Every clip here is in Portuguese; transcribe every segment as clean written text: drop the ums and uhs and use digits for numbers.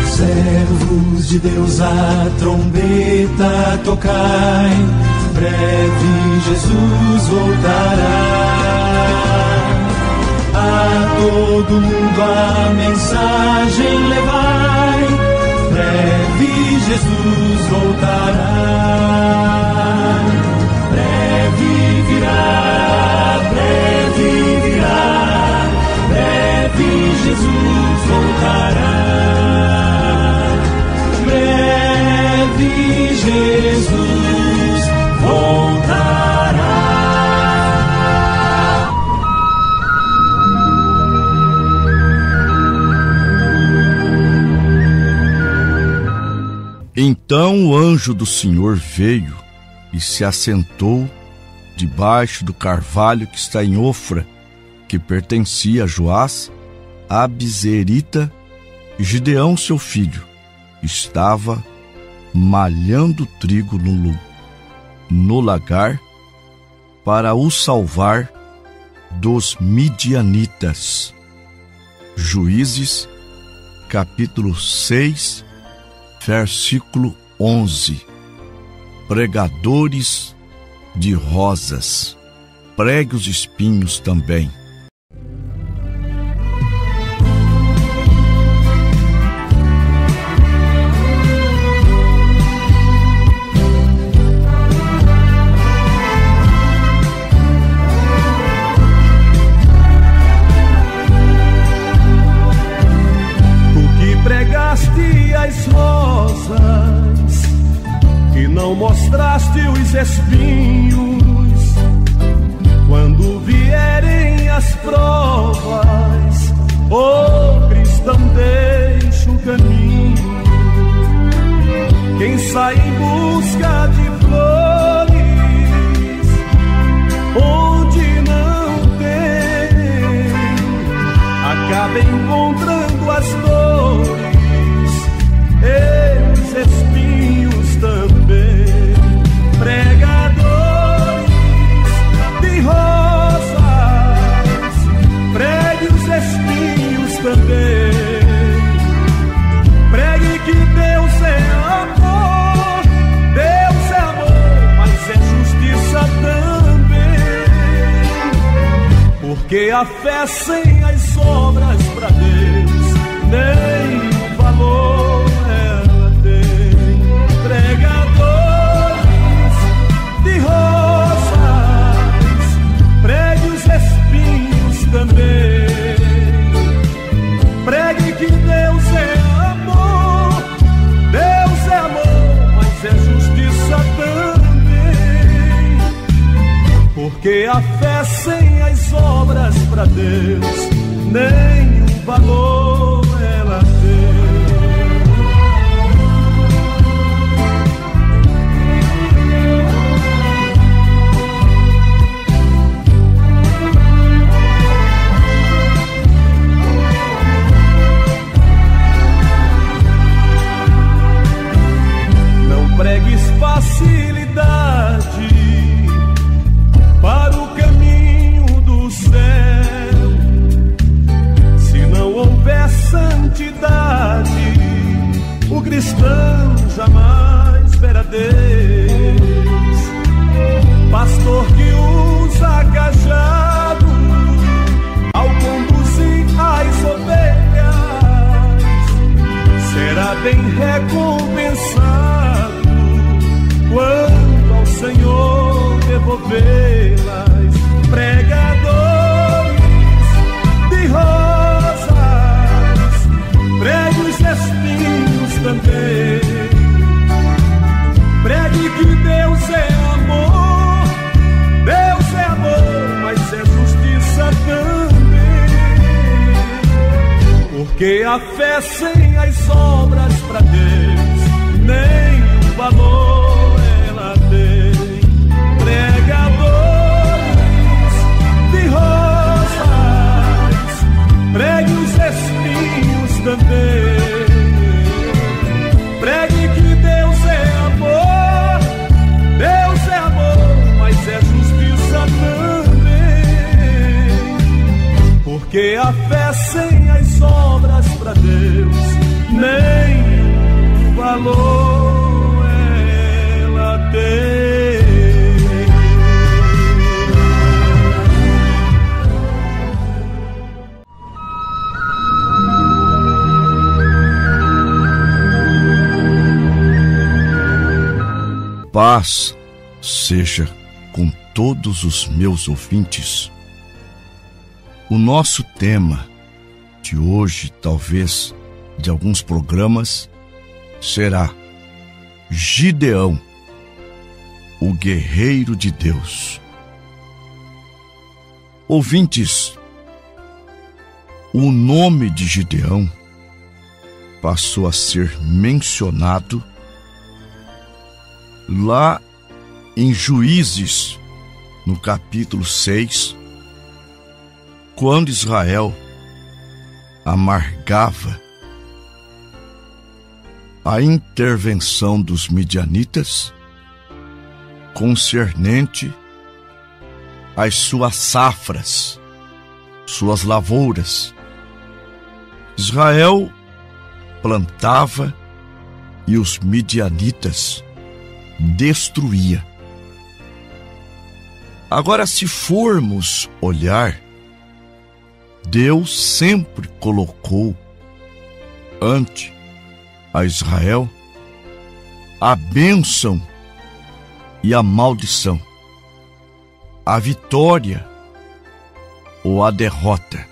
Servos de Deus, a trombeta tocai, breve Jesus voltará. A todo mundo a mensagem levai, breve Jesus voltará. Breve virá, breve virá, breve Jesus voltará. Breve Jesus voltará. Então o anjo do Senhor veio e se assentou debaixo do carvalho que está em Ofra, que pertencia a Joás, a Abizerita, e Gideão, seu filho, estava malhando trigo no lagar para o salvar dos midianitas. Juízes, capítulo 6, versículo 11. Pregadores de rosas, pregue os espinhos também. As rosas e não mostraste os espinhos. Quando vierem as provas, oh cristão, deixa o caminho. Quem sai em busca de flores onde não tem, acaba encontrando as dores, os espinhos também. Pregadores de rosas, pregue os espinhos também. Pregue que Deus é amor, Deus é amor, mas é justiça também. Porque a fé sem as obras pra Deus nem o valor ela tem. Pregadores de rosas, pregue os espinhos também. Pregue que Deus é amor, Deus é amor, mas é justiça também. Porque a fé sem as obras pra Deus nem o valor ela tem. Pregues facilidade para o caminho do céu. Se não houver santidade, o cristão jamais verá Deus. Pastor que usa cajado ao conduzir as ovelhas será bem recompensado quando ao Senhor devolvê-las. Pregadores de rosas, pregue os espinhos também. Pregue que Deus é amor, Deus é amor, mas é justiça também. Porque a fé sem as obras pra Deus nem o valor ela tem. Pregadores de rosas, pregue os espinhos também. Pregue que Deus é amor, Deus é amor, mas é justiça a fé sem as obras pra Deus nenhum valor ela tem. Paz seja com todos os meus ouvintes. O nosso tema de hoje, talvez de alguns programas, será Gideão, o guerreiro de Deus. Ouvintes, o nome de Gideão passou a ser mencionado lá em Juízes, no capítulo 6, quando Israel amargava a intervenção dos midianitas concernente às suas safras, suas lavouras. Israel plantava e os midianitas destruía. Agora, se formos olhar, Deus sempre colocou ante a Israel a bênção e a maldição, a vitória ou a derrota,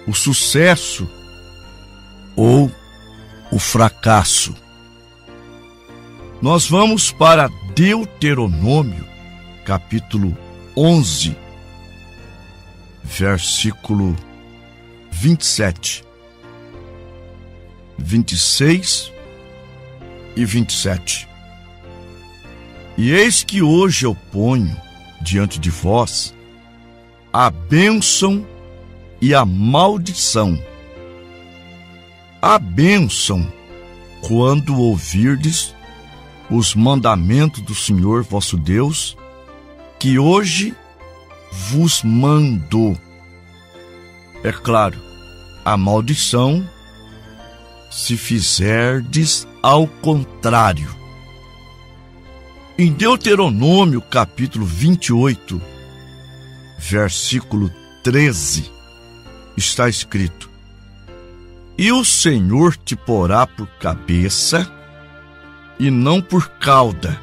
o sucesso ou o fracasso. Nós vamos para Deuteronômio, capítulo 11, versículo 27, 26 e 27. E eis que hoje eu ponho diante de vós a bênção e a maldição. A bênção, quando ouvirdes os mandamentos do Senhor vosso Deus, que hoje vos mando. É claro, a maldição, se fizerdes ao contrário. Em Deuteronômio, capítulo 28, versículo 13, está escrito: E o Senhor te porá por cabeça e não por cauda,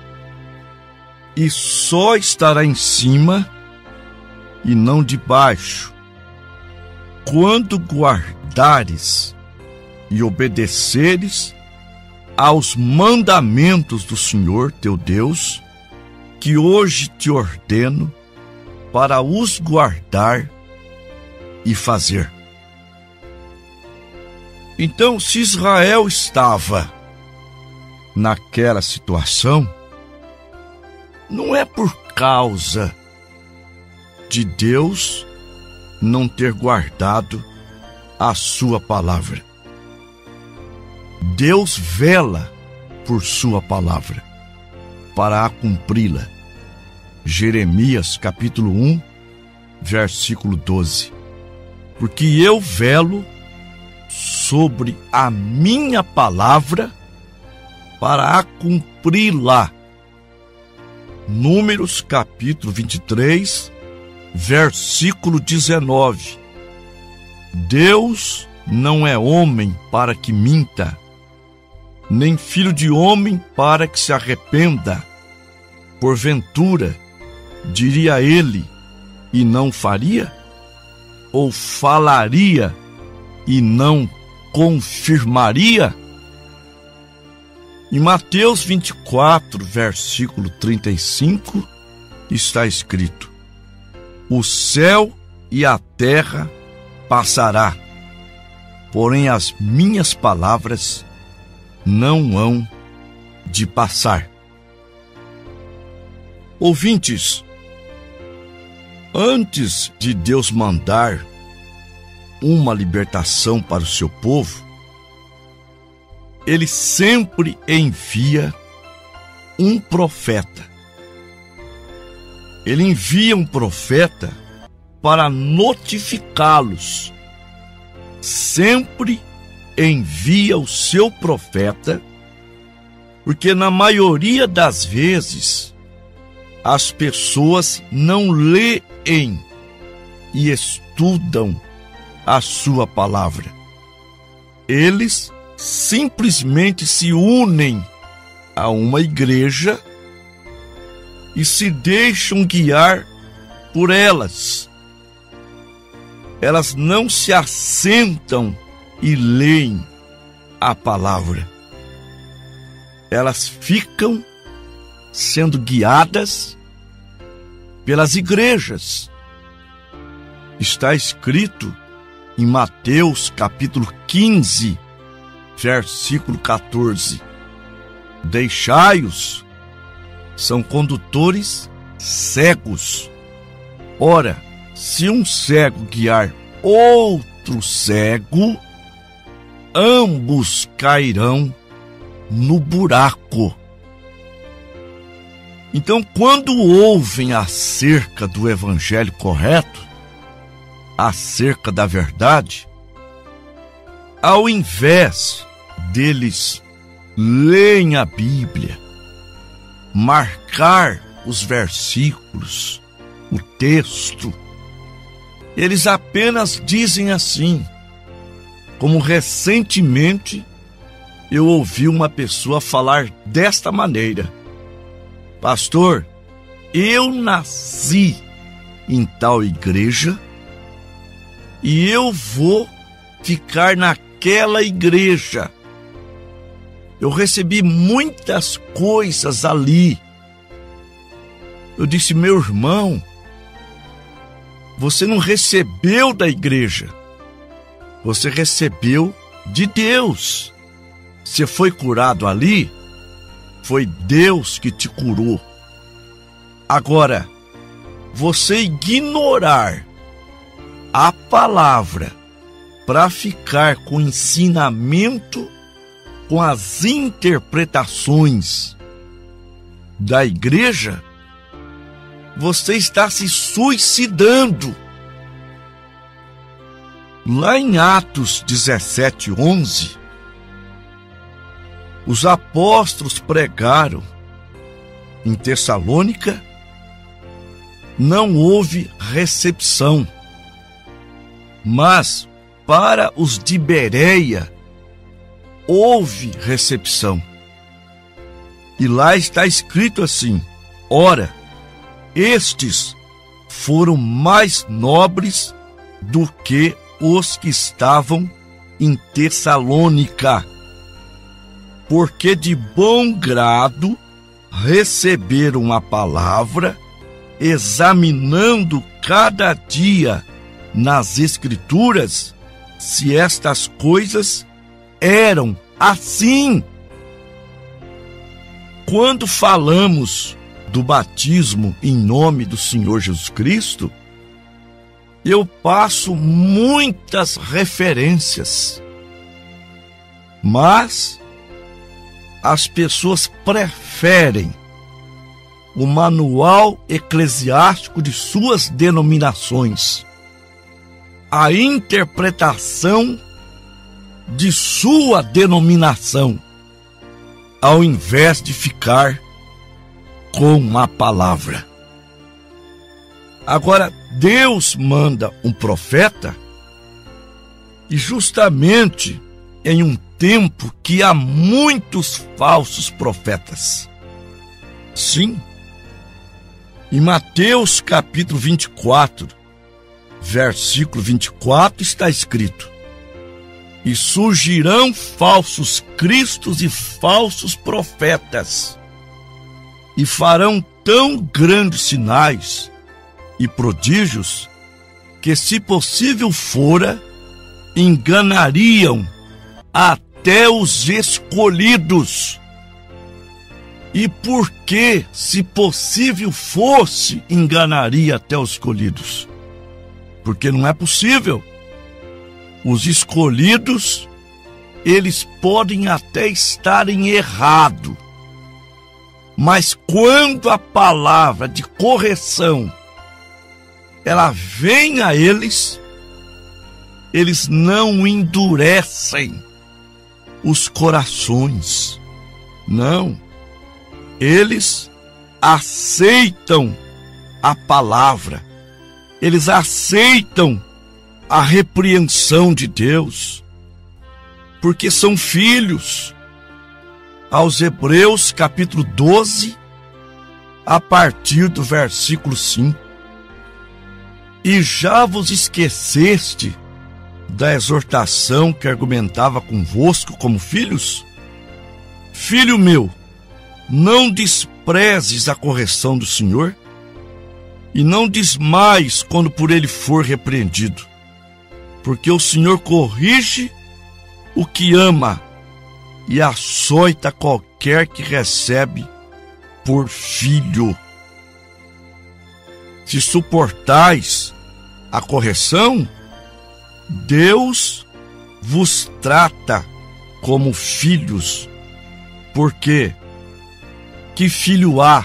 e só estará em cima e não debaixo, quando guardares e obedeceres aos mandamentos do Senhor teu Deus, que hoje te ordeno para os guardar e fazer. Então, se Israel estava naquela situação, não é por causa de Deus não ter guardado a sua palavra. Deus vela por sua palavra para a cumpri-la. Jeremias capítulo 1, versículo 12. Porque eu velo sobre a minha palavra para a cumpri-la. Números capítulo 23, versículo 19. Deus não é homem para que minta, nem filho de homem para que se arrependa. Porventura, diria ele e não faria? Ou falaria e não confirmaria? Em Mateus 24, versículo 35, está escrito: O céu e a terra passará, porém as minhas palavras não hão de passar. Ouvintes, antes de Deus mandar uma libertação para o seu povo, Ele sempre envia um profeta. Ele envia um profeta para notificá-los. Sempre envia o seu profeta, porque na maioria das vezes as pessoas não leem e estudam a sua palavra. Eles simplesmente se unem a uma igreja e se deixam guiar por elas. Elas não se assentam e leem a palavra. Elas ficam sendo guiadas pelas igrejas. Está escrito em Mateus capítulo 15, versículo 14: deixai-os, são condutores cegos. Ora, se um cego guiar outro cego, ambos cairão no buraco. Então, quando ouvem acerca do evangelho correto, acerca da verdade, ao invés deles lerem a Bíblia, marcar os versículos, o texto, eles apenas dizem assim, como recentemente eu ouvi uma pessoa falar desta maneira: pastor, eu nasci em tal igreja e eu vou ficar naquela igreja. Eu recebi muitas coisas ali. Eu disse: meu irmão, você não recebeu da igreja, você recebeu de Deus. Você foi curado ali, foi Deus que te curou. Agora, você ignorar a palavra para ficar com o ensinamento, com as interpretações da igreja, você está se suicidando. Lá em Atos 17:11, os apóstolos pregaram em Tessalônica, não houve recepção, mas para os de Bereia houve recepção. E lá está escrito assim: ora, estes foram mais nobres do que os que estavam em Tessalônica, porque de bom grado receberam a palavra, examinando cada dia nas Escrituras se estas coisas eram assim. Quando falamos do batismo em nome do Senhor Jesus Cristo, eu passo muitas referências, mas as pessoas preferem o manual eclesiástico de suas denominações, a interpretação de sua denominação, ao invés de ficar com a palavra. Agora, Deus manda um profeta, e justamente em um tempo que há muitos falsos profetas. Sim, em Mateus capítulo 24, versículo 24, está escrito: e surgirão falsos cristos e falsos profetas, e farão tão grandes sinais e prodígios, que, se possível fora, enganariam até os escolhidos. E porque, se possível fosse, enganaria até os escolhidos? Porque não é possível. Os escolhidos, eles podem até estarem errados, mas quando a palavra de correção ela vem a eles, eles não endurecem os corações. Não. Eles aceitam a palavra. Eles aceitam a repreensão de Deus, porque são filhos. Aos Hebreus capítulo 12, a partir do versículo 5. E já vos esqueceste da exortação que argumentava convosco como filhos? Filho meu, não desprezes a correção do Senhor, e não desmaies quando por ele for repreendido, porque o Senhor corrige o que ama e açoita qualquer que recebe por filho. Se suportais a correção, Deus vos trata como filhos. Porque que filho há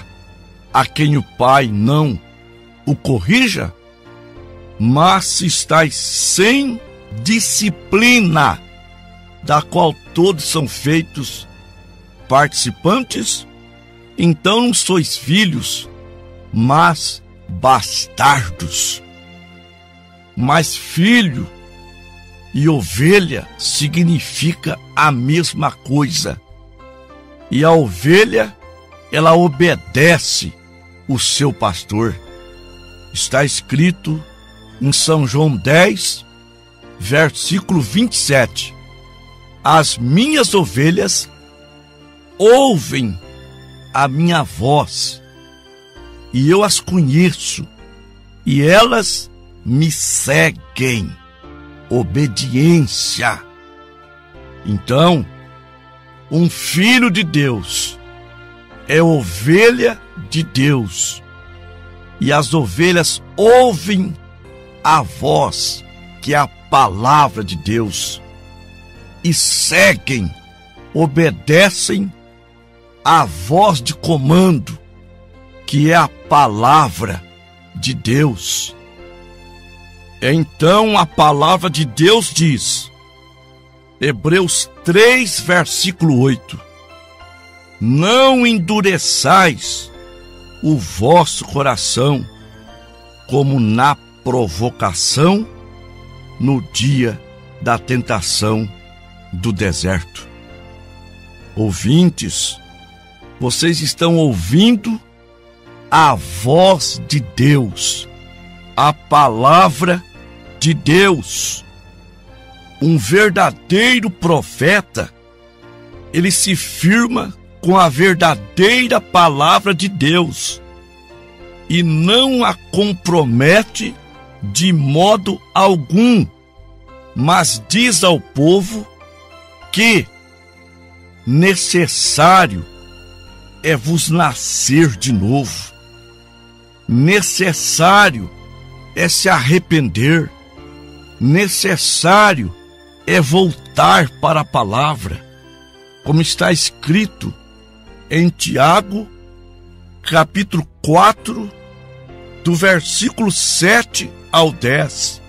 a quem o pai não o corrija? Mas se estáis sem disciplina, da qual todos são feitos participantes, então não sois filhos, mas bastardos. Mas filho e ovelha significa a mesma coisa. E a ovelha, ela obedece o seu pastor. Está escrito em São João 10, versículo 27. As minhas ovelhas ouvem a minha voz, e eu as conheço, e elas me seguem. Obediência. Então, um filho de Deus é ovelha de Deus, e as ovelhas ouvem a voz, que é a palavra de Deus, e seguem, obedecem a voz de comando, que é a palavra de Deus. Então a palavra de Deus diz, Hebreus 3, versículo 8: não endureçais o vosso coração, como na provocação, no dia da tentação do deserto. Ouvintes, vocês estão ouvindo a voz de Deus, a palavra de Deus. Um verdadeiro profeta, ele se firma com a verdadeira palavra de Deus e não a compromete de modo algum, mas diz ao povo que necessário é vos nascer de novo, necessário é se arrepender, necessário é voltar para a palavra, como está escrito em Tiago, capítulo 4, do versículo 7 ao 10.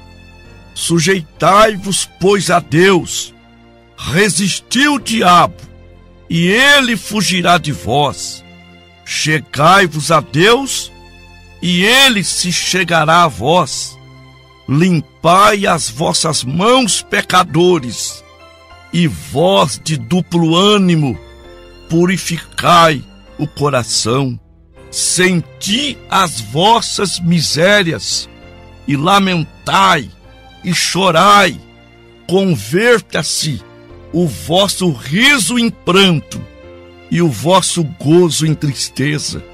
Sujeitai-vos, pois, a Deus, resisti o diabo, e ele fugirá de vós. Chegai-vos a Deus, e ele se chegará a vós. Limpai as vossas mãos, pecadores, e vós de duplo ânimo, purificai o coração. Senti as vossas misérias, e lamentai, e chorai. Converta-se o vosso riso em pranto, e o vosso gozo em tristeza.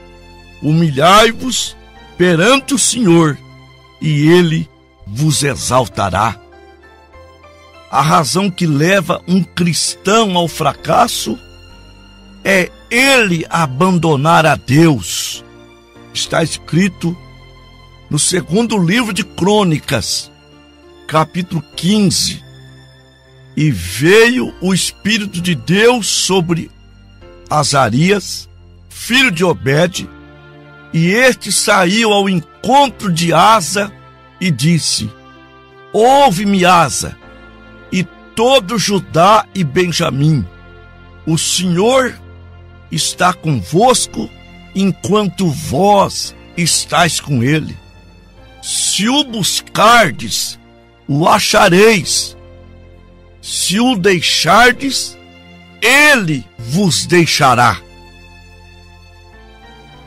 Humilhai-vos perante o Senhor, e Ele vos exaltará. A razão que leva um cristão ao fracasso é ele abandonar a Deus. Está escrito no segundo livro de Crônicas, capítulo 15. E veio o Espírito de Deus sobre Azarias, filho de Obed, e este saiu ao encontro de Asa e disse: ouve-me, Asa, e todo Judá e Benjamim, o Senhor está convosco enquanto vós estáis com ele. Se o buscardes, o achareis. Se o deixardes, ele vos deixará.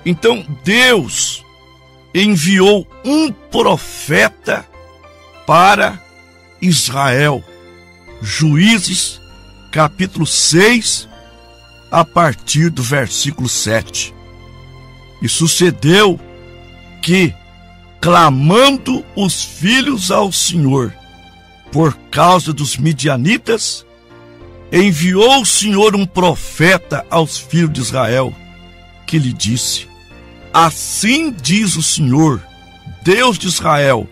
Então Deus enviou um profeta para Israel. Juízes, capítulo 6, a partir do versículo 7. E sucedeu que, clamando os filhos ao Senhor por causa dos midianitas, enviou o Senhor um profeta aos filhos de Israel, que lhe disse: assim diz o Senhor, Deus de Israel: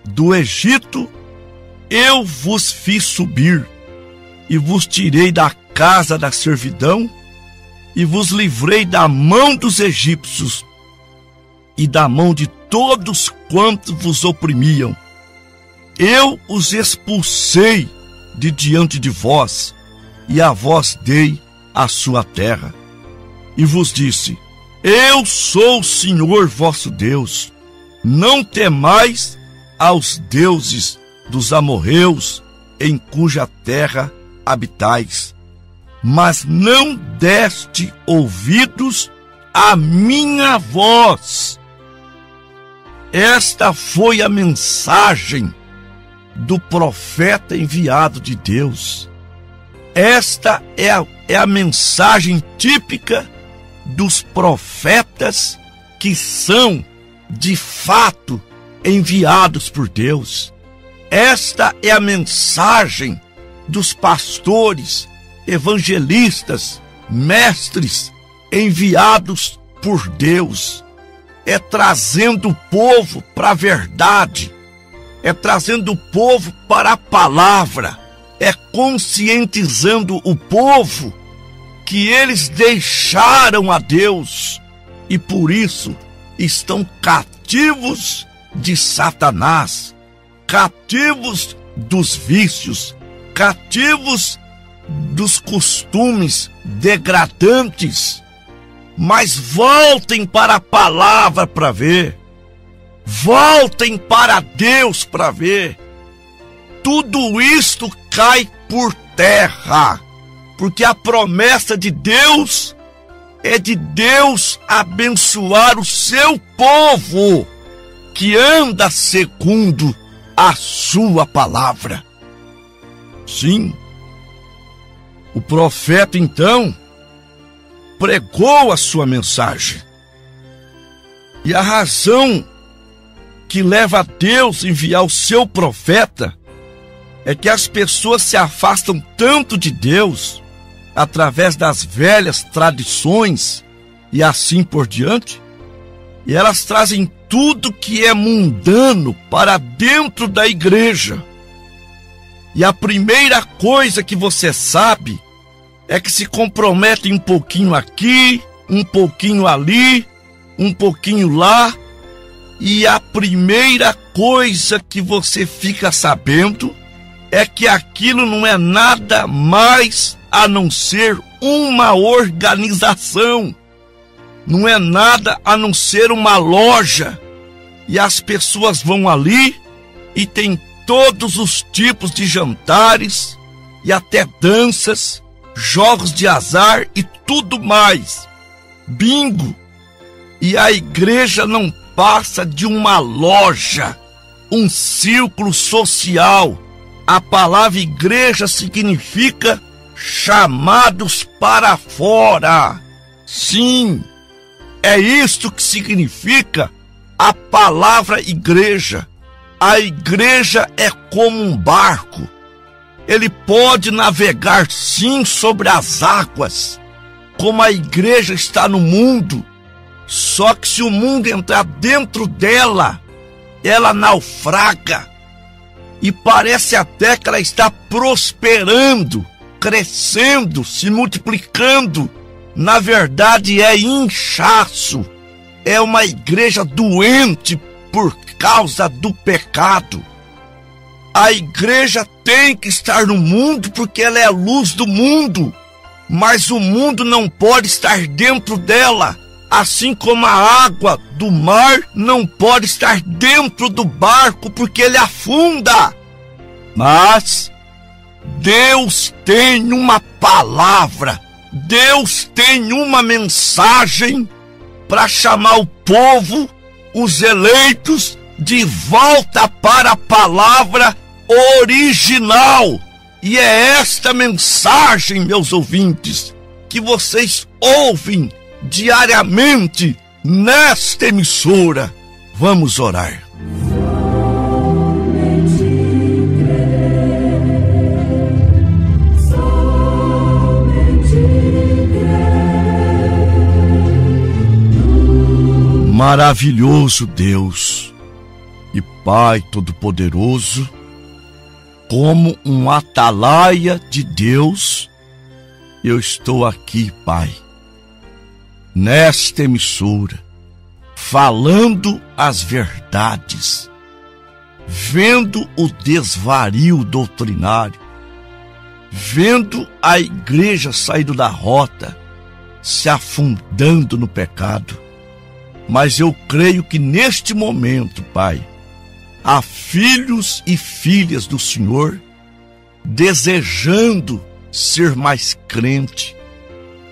do Egito eu vos fiz subir, e vos tirei da casa da servidão, e vos livrei da mão dos egípcios, e da mão de todos quantos vos oprimiam. Eu os expulsei de diante de vós, e a vós dei a sua terra. E vos disse: eu sou o Senhor vosso Deus. Não temais aos deuses dos amorreus, em cuja terra habitais. Mas não deste ouvidos à minha voz. Esta foi a mensagem do profeta enviado de Deus. Esta é a mensagem típica dos profetas que são, de fato, enviados por Deus. Esta é a mensagem dos pastores, evangelistas, mestres enviados por Deus. É trazendo o povo para a verdade, é trazendo o povo para a palavra, é conscientizando o povo que eles deixaram a Deus e por isso estão cativos de Satanás, cativos dos vícios, cativos dos costumes degradantes. Mas voltem para a palavra para ver, voltem para Deus para ver. Tudo isto cai por terra, porque a promessa de Deus é de Deus abençoar o seu povo que anda segundo a sua palavra. Sim, o profeta então pregou a sua mensagem. E a razão que leva a Deus a enviar o seu profeta é que as pessoas se afastam tanto de Deus através das velhas tradições e assim por diante, e elas trazem tudo que é mundano para dentro da igreja. E a primeira coisa que você sabe é que se comprometem um pouquinho aqui, um pouquinho ali, um pouquinho lá, e a primeira coisa que você fica sabendo é que aquilo não é nada mais a não ser uma organização, não é nada a não ser uma loja, e as pessoas vão ali e tem todos os tipos de jantares e até danças, jogos de azar e tudo mais, bingo. E a igreja não passa de uma loja, um círculo social. A palavra igreja significa chamados para fora. Sim, é isto que significa a palavra igreja. A igreja é como um barco. Ele pode navegar sim sobre as águas, como a igreja está no mundo. Só que se o mundo entrar dentro dela, ela naufraga. E parece até que ela está prosperando, crescendo, se multiplicando. Na verdade é inchaço. É uma igreja doente, por causa do pecado. A igreja tem que estar no mundo porque ela é a luz do mundo, mas o mundo não pode estar dentro dela, assim como a água do mar não pode estar dentro do barco porque ele afunda. Mas Deus tem uma palavra, Deus tem uma mensagem para chamar o povo, os eleitos, de volta para a palavra original. E é esta mensagem, meus ouvintes, que vocês ouvem diariamente nesta emissora. Vamos orar. Maravilhoso Deus e Pai Todo-Poderoso, como um atalaia de Deus, eu estou aqui, Pai, nesta emissora, falando as verdades, vendo o desvario doutrinário, vendo a igreja saindo da rota, se afundando no pecado. Mas eu creio que neste momento, Pai, há filhos e filhas do Senhor desejando ser mais crente,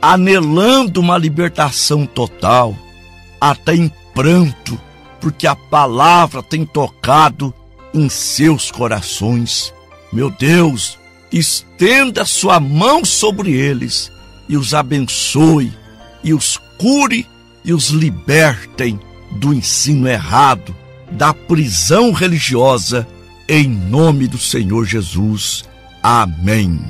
anelando uma libertação total, até em pranto, porque a palavra tem tocado em seus corações. Meu Deus, estenda sua mão sobre eles e os abençoe, e os cure e os libertem do ensino errado, da prisão religiosa, em nome do Senhor Jesus. Amém.